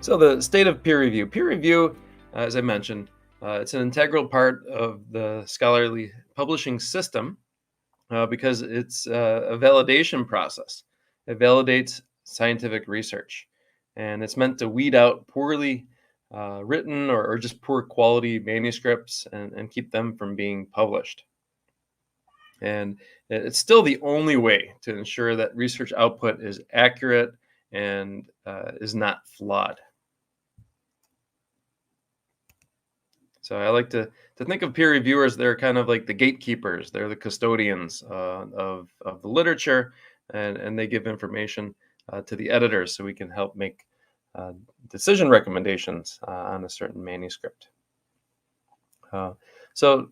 So the state of peer review. Peer review, as I mentioned, it's an integral part of the scholarly publishing system because it's a validation process. It validates scientific research, and it's meant to weed out poorly written or just poor quality manuscripts and keep them from being published. And it's still the only way to ensure that research output is accurate and is not flawed. So I like to think of peer reviewers. They're kind of like the gatekeepers. They're the custodians of the literature, and they give information to the editors so we can help make uh, decision recommendations on a certain manuscript. Uh, so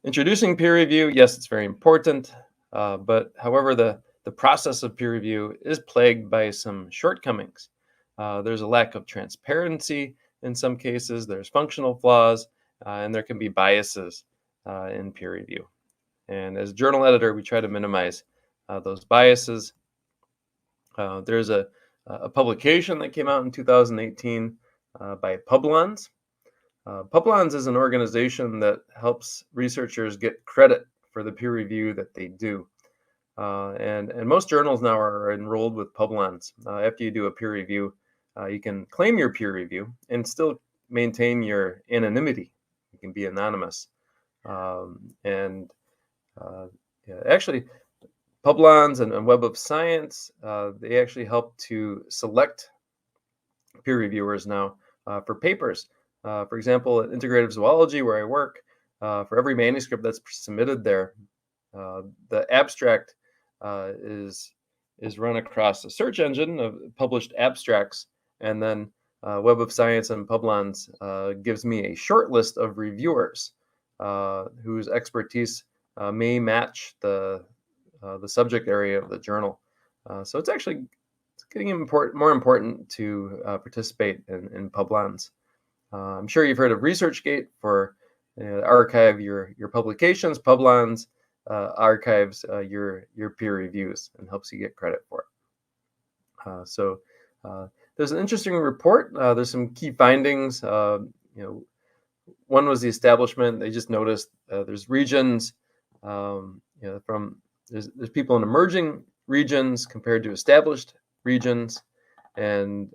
introducing peer review, yes, it's very important, but however, the process of peer review is plagued by some shortcomings. There's a lack of transparency in some cases, there's functional flaws, and there can be biases in peer review. And as journal editor, we try to minimize those biases. There's a publication that came out in 2018 by Publons. Publons is an organization that helps researchers get credit for the peer review that they do. And most journals now are enrolled with Publons. After you do a peer review, you can claim your peer review and still maintain your anonymity. You can be anonymous. And yeah, actually, Publons and Web of Science, they actually help to select peer reviewers now for papers. For example, at Integrative Zoology, where I work, for every manuscript that's submitted there, the abstract is run across a search engine of published abstracts, and then Web of Science and Publons gives me a short list of reviewers whose expertise may match the subject area of the journal. So it's actually getting more important to participate in Publons. I'm sure you've heard of ResearchGate for archive your publications. Publons archives your peer reviews and helps you get credit for it. So there's an interesting report. There's some key findings. One was the establishment. They just noticed there's regions. There's people in emerging regions compared to established regions, and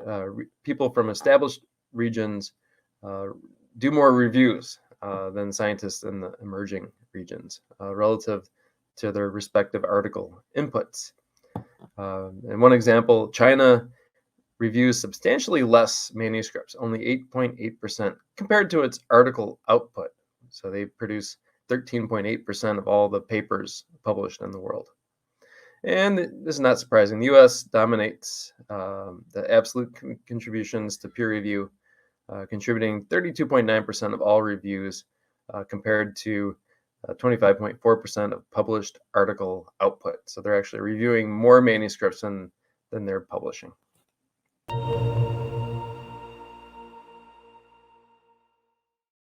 people from established regions do more reviews than scientists in the emerging regions relative to their respective article inputs. And one example, China reviews substantially less manuscripts, only 8.8%, compared to its article output. So they produce 13.8% of all the papers published in the world. And this is not surprising. The U.S. dominates the absolute contributions to peer review, contributing 32.9% of all reviews, compared to 25.4% of published article output. So they're actually reviewing more manuscripts than they're publishing.